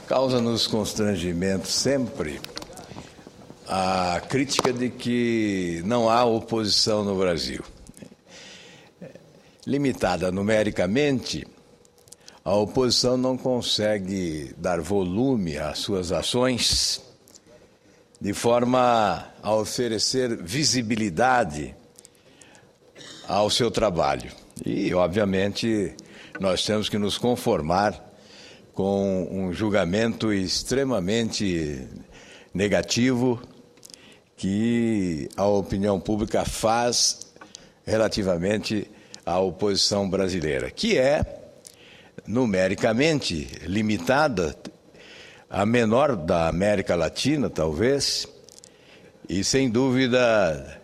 Causa-nos constrangimento sempre a crítica de que não há oposição no Brasil. Limitada numericamente, a oposição não consegue dar volume às suas ações de forma a oferecer visibilidade ao seu trabalho. E, obviamente, nós temos que nos conformar com um julgamento extremamente negativo que a opinião pública faz relativamente à oposição brasileira, que é numericamente limitada, a menor da América Latina, talvez, e, sem dúvida,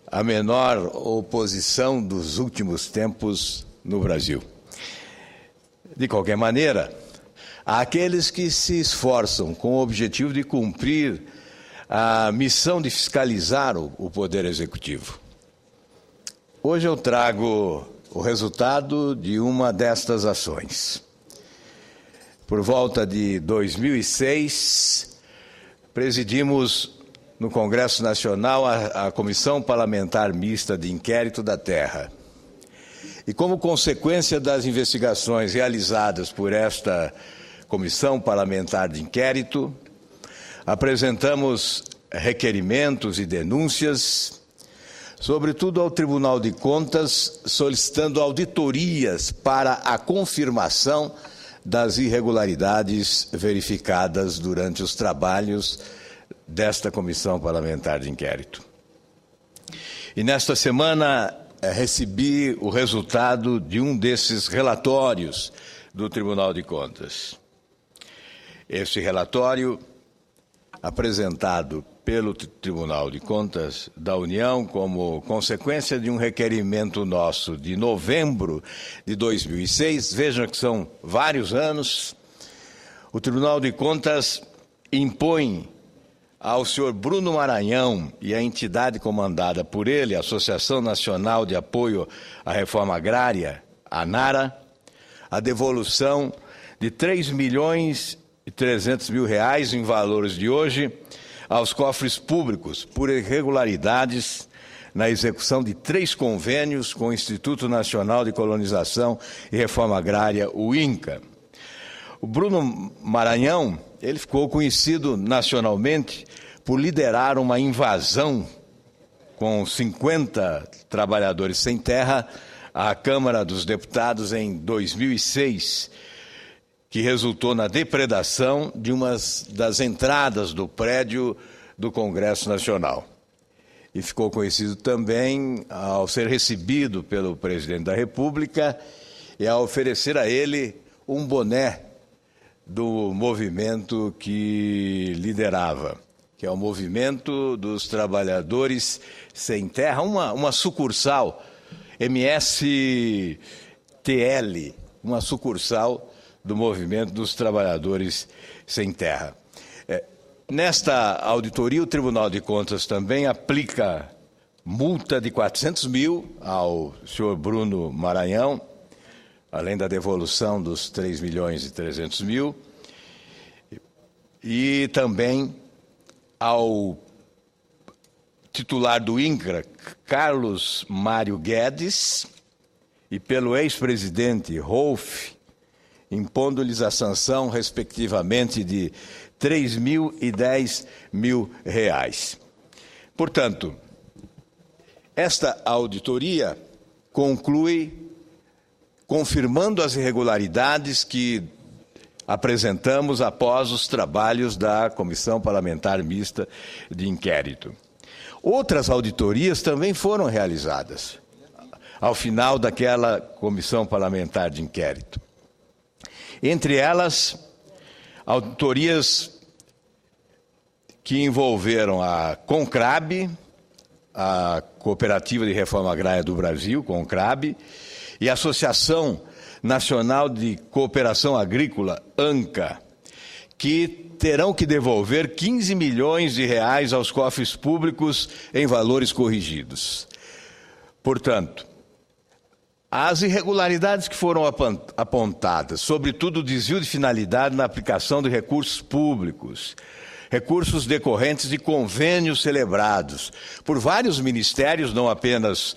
a menor oposição dos últimos tempos no Brasil. De qualquer maneira, há aqueles que se esforçam com o objetivo de cumprir a missão de fiscalizar o Poder Executivo. Hoje eu trago o resultado de uma destas ações. Por volta de 2006, presidimos no Congresso Nacional a Comissão Parlamentar Mista de Inquérito da Terra. E como consequência das investigações realizadas por esta Comissão Parlamentar de Inquérito, apresentamos requerimentos e denúncias, sobretudo ao Tribunal de Contas, solicitando auditorias para a confirmação das irregularidades verificadas durante os trabalhos desta Comissão Parlamentar de Inquérito. E nesta semana recebi o resultado de um desses relatórios do Tribunal de Contas. Este relatório, apresentado pelo Tribunal de Contas da União como consequência de um requerimento nosso de novembro de 2006, vejam que são vários anos, o Tribunal de Contas impõe ao senhor Bruno Maranhão e à entidade comandada por ele, a Associação Nacional de Apoio à Reforma Agrária, ANARA, a devolução de R$3.300.000 em valores de hoje aos cofres públicos por irregularidades na execução de 3 convênios com o Instituto Nacional de Colonização e Reforma Agrária, o INCA. O Bruno Maranhão, ele ficou conhecido nacionalmente por liderar uma invasão com 50 trabalhadores sem terra à Câmara dos Deputados em 2006, que resultou na depredação de uma das entradas do prédio do Congresso Nacional. E ficou conhecido também ao ser recebido pelo presidente da República e a oferecer a ele um boné do movimento que liderava, que é o Movimento dos Trabalhadores Sem Terra, uma sucursal, MSTL, uma sucursal do Movimento dos Trabalhadores Sem Terra. Nesta auditoria, o Tribunal de Contas também aplica multa de R$400.000 ao senhor Bruno Maranhão, além da devolução dos R$3.300.000, e também ao titular do INCRA, Carlos Mário Guedes, e pelo ex-presidente Rolf, impondo-lhes a sanção, respectivamente, de R$3.000 e R$10.000. Portanto, esta auditoria conclui confirmando as irregularidades que apresentamos após os trabalhos da Comissão Parlamentar Mista de Inquérito. Outras auditorias também foram realizadas ao final daquela Comissão Parlamentar de Inquérito. Entre elas, auditorias que envolveram a CONCRAB, a Cooperativa de Reforma Agrária do Brasil, CONCRAB, e a Associação Nacional de Cooperação Agrícola, ANCA, que terão que devolver R$15 milhões aos cofres públicos em valores corrigidos. Portanto, As irregularidades que foram apontadas, sobretudo o desvio de finalidade na aplicação de recursos públicos, recursos decorrentes de convênios celebrados por vários ministérios, não apenas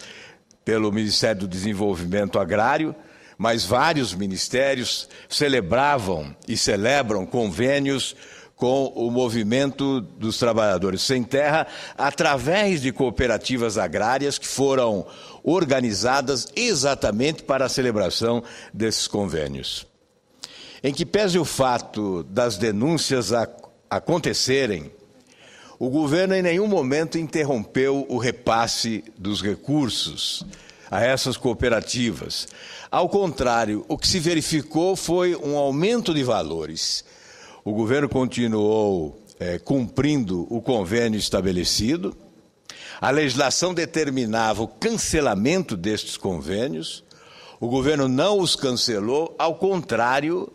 pelo Ministério do Desenvolvimento Agrário, mas vários ministérios celebravam e celebram convênios com o movimento dos trabalhadores sem terra através de cooperativas agrárias que foram organizadas exatamente para a celebração desses convênios. Em que pese o fato das denúncias acontecerem, o governo em nenhum momento interrompeu o repasse dos recursos a essas cooperativas. Ao contrário, o que se verificou foi um aumento de valores. O governo continuou cumprindo o convênio estabelecido. A legislação determinava o cancelamento destes convênios. O governo não os cancelou, ao contrário,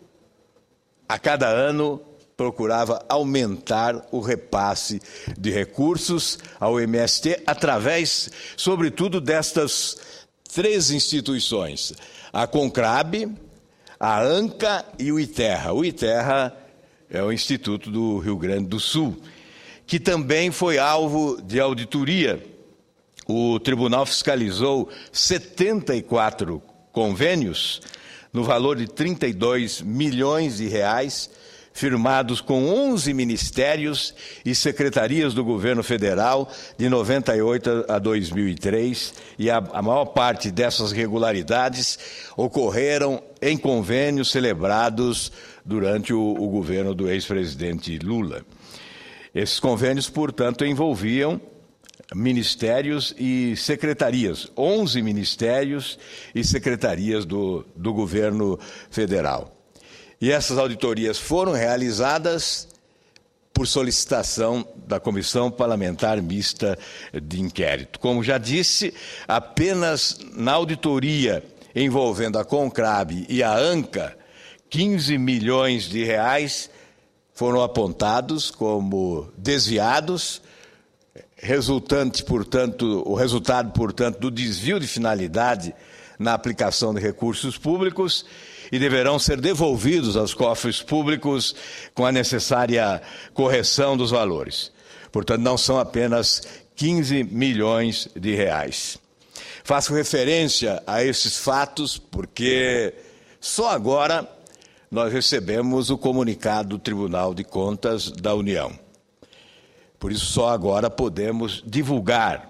a cada ano procurava aumentar o repasse de recursos ao MST através, sobretudo, destas três instituições: a CONCRAB, a ANCA e o ITERRA. O ITERRA é o Instituto do Rio Grande do Sul, que também foi alvo de auditoria. O tribunal fiscalizou 74 convênios no valor de 32 milhões de reais, firmados com 11 ministérios e secretarias do governo federal de 98 a 2003, e a maior parte dessas irregularidades ocorreram em convênios celebrados durante o governo do ex-presidente Lula. Esses convênios, portanto, envolviam ministérios e secretarias, 11 ministérios e secretarias do governo federal. E essas auditorias foram realizadas por solicitação da Comissão Parlamentar Mista de Inquérito. Como já disse, apenas na auditoria envolvendo a CONCRAB e a ANCA, 15 milhões de reais foram apontados como desviados, o resultado, portanto, do desvio de finalidade na aplicação de recursos públicos, e deverão ser devolvidos aos cofres públicos com a necessária correção dos valores. Portanto, não são apenas 15 milhões de reais. Faço referência a esses fatos porque só agora nós recebemos o comunicado do Tribunal de Contas da União. Por isso, só agora podemos divulgar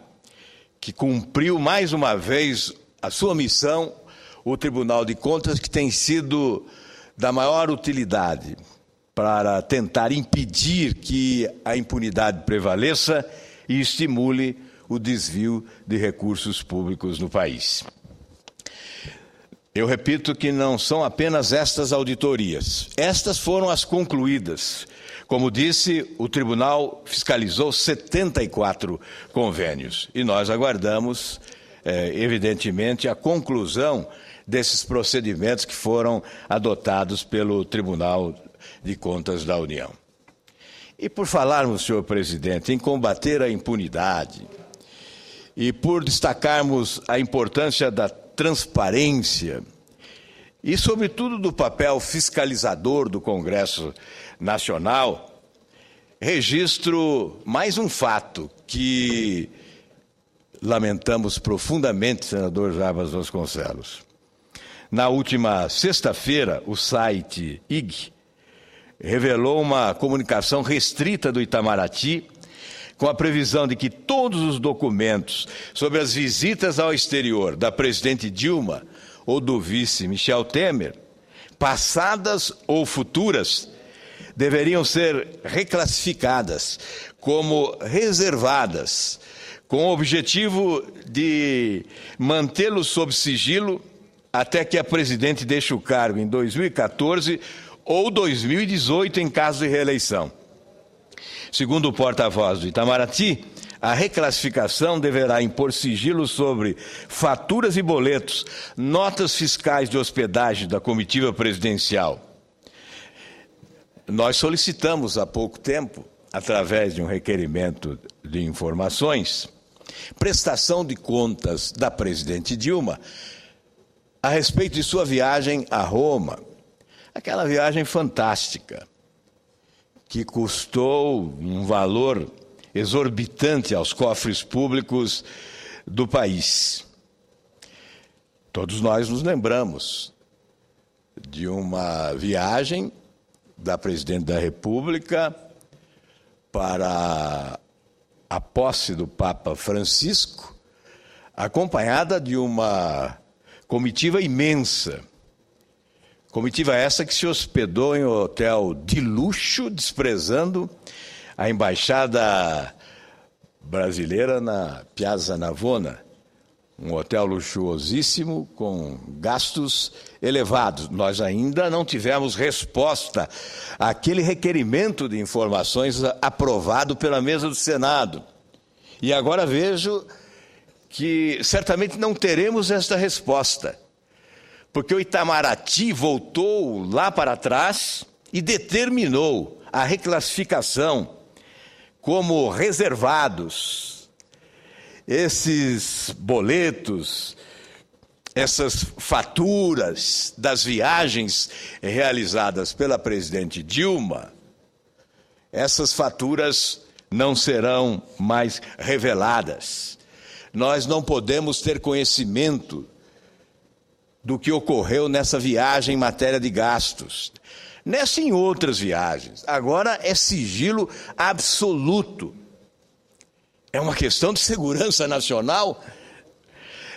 que cumpriu mais uma vez a sua missão o Tribunal de Contas, que tem sido da maior utilidade para tentar impedir que a impunidade prevaleça e estimule o desvio de recursos públicos no país. Eu repito que não são apenas estas auditorias. Estas foram as concluídas. Como disse, o tribunal fiscalizou 74 convênios e nós aguardamos, evidentemente, a conclusão desses procedimentos que foram adotados pelo Tribunal de Contas da União. E por falarmos, senhor presidente, em combater a impunidade e por destacarmos a importância da transparência e, sobretudo, do papel fiscalizador do Congresso Nacional, registro mais um fato que lamentamos profundamente, senador Jarbas Vasconcelos. Na última sexta-feira, o site IG revelou uma comunicação restrita do Itamaraty com a previsão de que todos os documentos sobre as visitas ao exterior da presidente Dilma ou do vice Michel Temer, passadas ou futuras, deveriam ser reclassificadas como reservadas, com o objetivo de mantê-los sob sigilo até que a presidente deixe o cargo em 2014 ou 2018, em caso de reeleição. Segundo o porta-voz do Itamaraty, a reclassificação deverá impor sigilo sobre faturas e boletos, notas fiscais de hospedagem da comitiva presidencial. Nós solicitamos há pouco tempo, através de um requerimento de informações, prestação de contas da presidente Dilma a respeito de sua viagem a Roma, aquela viagem fantástica, que custou um valor exorbitante aos cofres públicos do país. Todos nós nos lembramos de uma viagem da Presidente da República para a posse do Papa Francisco, acompanhada de uma comitiva imensa. Comitiva essa que se hospedou em um hotel de luxo, desprezando a embaixada brasileira na Piazza Navona, um hotel luxuosíssimo com gastos elevados. Nós ainda não tivemos resposta àquele requerimento de informações aprovado pela mesa do Senado. E agora vejo que certamente não teremos esta resposta, porque o Itamaraty voltou lá para trás e determinou a reclassificação como reservados. Esses boletos, essas faturas das viagens realizadas pela presidente Dilma, essas faturas não serão mais reveladas. Nós não podemos ter conhecimento do que ocorreu nessa viagem em matéria de gastos. Nessa e em outras viagens. Agora é sigilo absoluto. É uma questão de segurança nacional.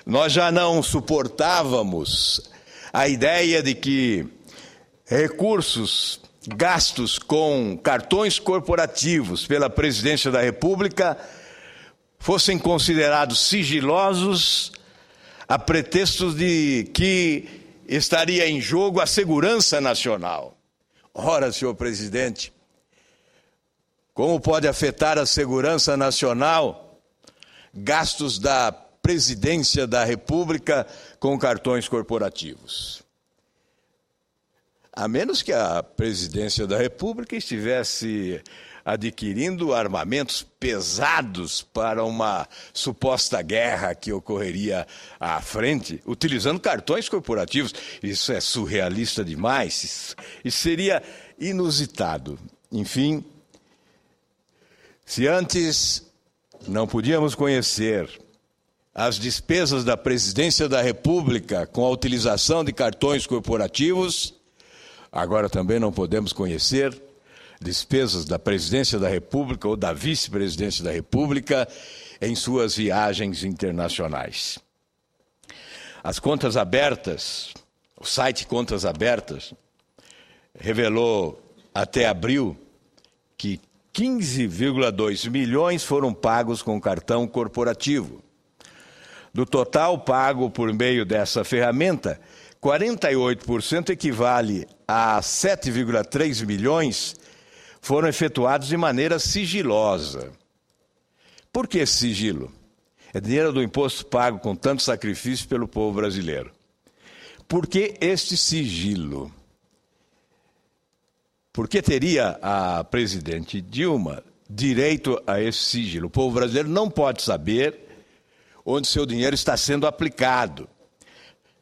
Nós já não suportávamos a ideia de que recursos gastos com cartões corporativos pela Presidência da República fossem considerados sigilosos a pretexto de que estaria em jogo a segurança nacional. Ora, senhor presidente, como pode afetar a segurança nacional gastos da Presidência da República com cartões corporativos? A menos que a Presidência da República estivesse adquirindo armamentos pesados para uma suposta guerra que ocorreria à frente, utilizando cartões corporativos. Isso é surrealista demais, isso seria inusitado. Enfim, se antes não podíamos conhecer as despesas da Presidência da República com a utilização de cartões corporativos, agora também não podemos conhecer despesas da Presidência da República ou da Vice-Presidência da República em suas viagens internacionais. As contas abertas, o site Contas Abertas, revelou até abril que 15,2 milhões foram pagos com cartão corporativo. Do total pago por meio dessa ferramenta, 48% equivale a 7,3 milhões foram efetuados de maneira sigilosa. Por que sigilo? É dinheiro do imposto pago com tanto sacrifício pelo povo brasileiro. Por que este sigilo? Por que teria a presidente Dilma direito a esse sigilo? O povo brasileiro não pode saber onde seu dinheiro está sendo aplicado.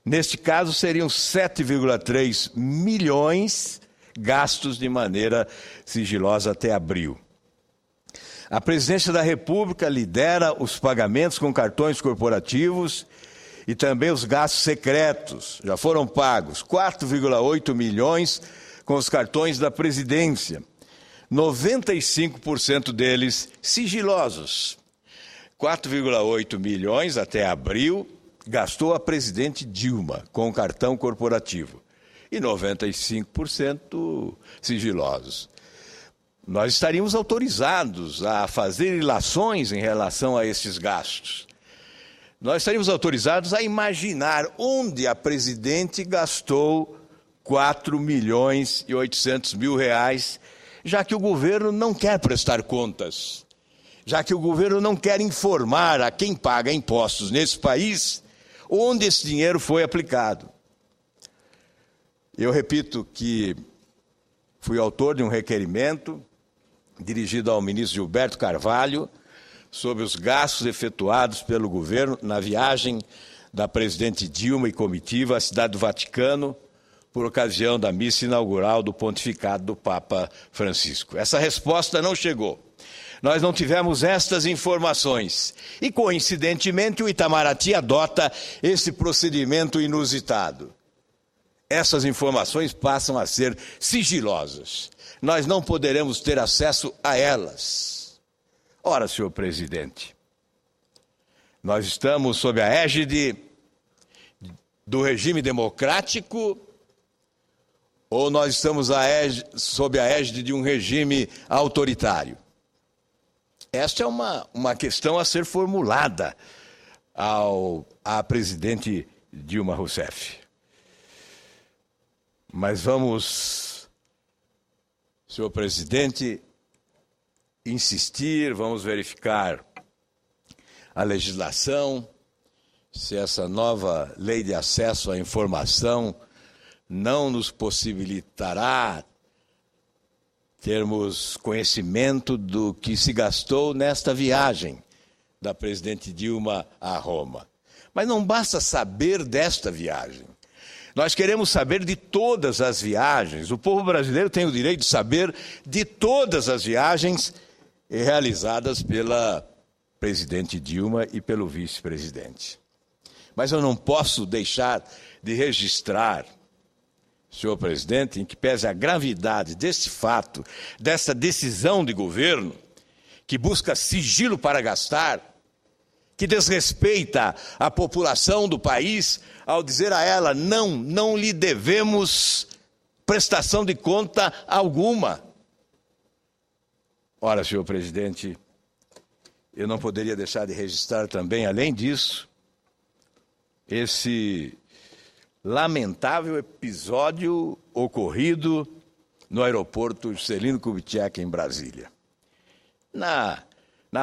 Neste caso, seriam 7,3 milhões gastos de maneira sigilosa até abril. A Presidência da República lidera os pagamentos com cartões corporativos e também os gastos secretos. Já foram pagos 4,8 milhões com os cartões da Presidência, 95% deles sigilosos. 4,8 milhões até abril gastou a presidente Dilma com o cartão corporativo e 95% sigilosos. Nós estaríamos autorizados a fazer ilações em relação a esses gastos. Nós estaríamos autorizados a imaginar onde a presidente gastou 4 milhões e 800 mil reais, já que o governo não quer prestar contas, já que o governo não quer informar a quem paga impostos nesse país onde esse dinheiro foi aplicado. Eu repito que fui autor de um requerimento dirigido ao ministro Gilberto Carvalho sobre os gastos efetuados pelo governo na viagem da presidente Dilma e comitiva à Cidade do Vaticano, por ocasião da missa inaugural do pontificado do Papa Francisco. Essa resposta não chegou. Nós não tivemos estas informações. E, coincidentemente, o Itamaraty adota esse procedimento inusitado. Essas informações passam a ser sigilosas. Nós não poderemos ter acesso a elas. Ora, senhor presidente, nós estamos sob a égide do regime democrático ou nós estamos sob a égide de um regime autoritário? Esta é uma questão a ser formulada à presidente Dilma Rousseff. Mas vamos, senhor presidente, insistir, vamos verificar a legislação, se essa nova lei de acesso à informação não nos possibilitará termos conhecimento do que se gastou nesta viagem da presidente Dilma a Roma. Mas não basta saber desta viagem. Nós queremos saber de todas as viagens. O povo brasileiro tem o direito de saber de todas as viagens realizadas pela presidente Dilma e pelo vice-presidente. Mas eu não posso deixar de registrar, senhor presidente, em que pese a gravidade deste fato, desta decisão de governo, que busca sigilo para gastar, que desrespeita a população do país ao dizer a ela, não lhe devemos prestação de conta alguma. Ora, senhor presidente, eu não poderia deixar de registrar também, além disso, esse lamentável episódio ocorrido no aeroporto Juscelino Kubitschek, em Brasília. Na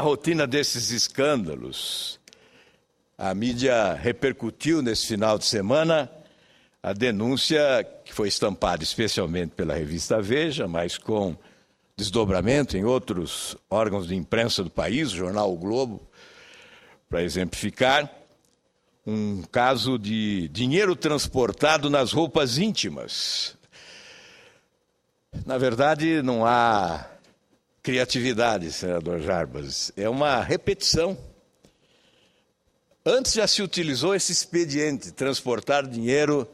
rotina desses escândalos, a mídia repercutiu nesse final de semana a denúncia que foi estampada especialmente pela revista Veja, mas com desdobramento em outros órgãos de imprensa do país, o jornal O Globo, para exemplificar, um caso de dinheiro transportado nas roupas íntimas. Na verdade, não há criatividade, senador Jarbas, é uma repetição. Antes já se utilizou esse expediente, transportar dinheiro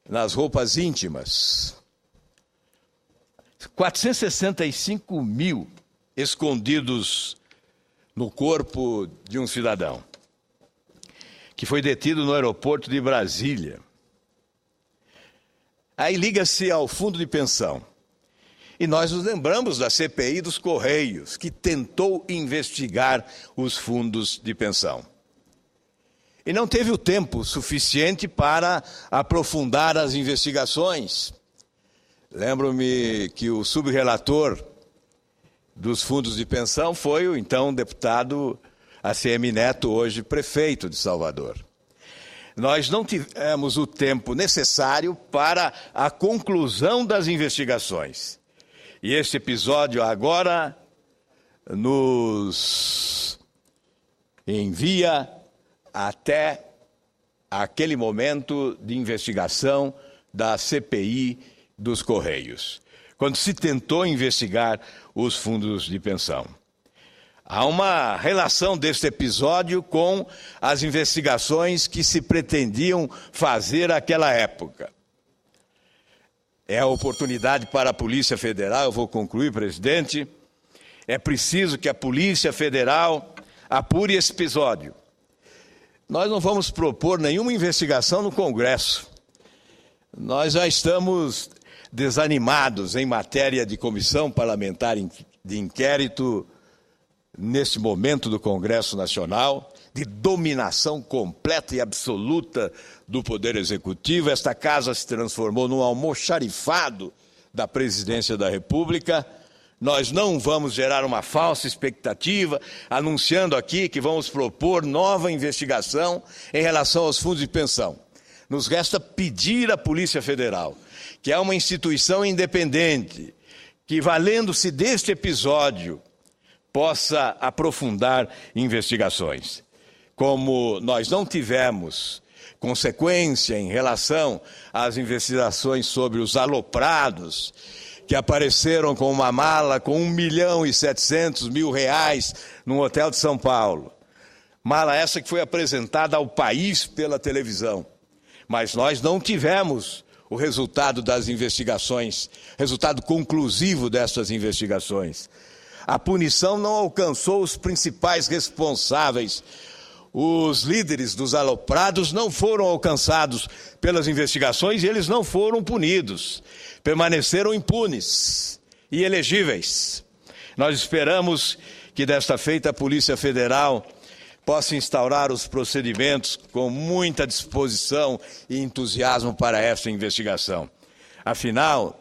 nas roupas íntimas. 465 mil escondidos no corpo de um cidadão, que foi detido no aeroporto de Brasília. Aí liga-se ao fundo de pensão. E nós nos lembramos da CPI dos Correios, que tentou investigar os fundos de pensão. E não teve o tempo suficiente para aprofundar as investigações. Lembro-me que o subrelator dos fundos de pensão foi o então deputado ACM Neto, hoje prefeito de Salvador. Nós não tivemos o tempo necessário para a conclusão das investigações. E este episódio agora nos envia até aquele momento de investigação da CPI dos Correios, quando se tentou investigar os fundos de pensão. Há uma relação deste episódio com as investigações que se pretendiam fazer naquela época. É a oportunidade para a Polícia Federal, eu vou concluir, presidente, é preciso que a Polícia Federal apure esse episódio. Nós não vamos propor nenhuma investigação no Congresso. Nós já estamos desanimados em matéria de comissão parlamentar de inquérito neste momento do Congresso Nacional, de dominação completa e absoluta do Poder Executivo. Esta casa se transformou num almoxarifado da Presidência da República. Nós não vamos gerar uma falsa expectativa, anunciando aqui que vamos propor nova investigação em relação aos fundos de pensão. Nos resta pedir à Polícia Federal, que é uma instituição independente, que, valendo-se deste episódio, possa aprofundar investigações. como nós não tivemos consequência em relação às investigações sobre os aloprados, que apareceram com uma mala com R$1.700.000 num hotel de São Paulo. Mala essa que foi apresentada ao país pela televisão. Mas nós não tivemos o resultado das investigações, resultado conclusivo dessas investigações. A punição não alcançou os principais responsáveis. Os líderes dos aloprados não foram alcançados pelas investigações e eles não foram punidos. Permaneceram impunes e elegíveis. Nós esperamos que desta feita a Polícia Federal possa instaurar os procedimentos com muita disposição e entusiasmo para esta investigação. Afinal,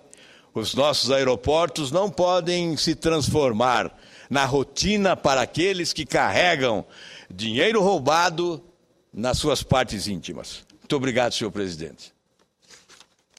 os nossos aeroportos não podem se transformar na rotina para aqueles que carregam dinheiro roubado nas suas partes íntimas. Muito obrigado, senhor presidente.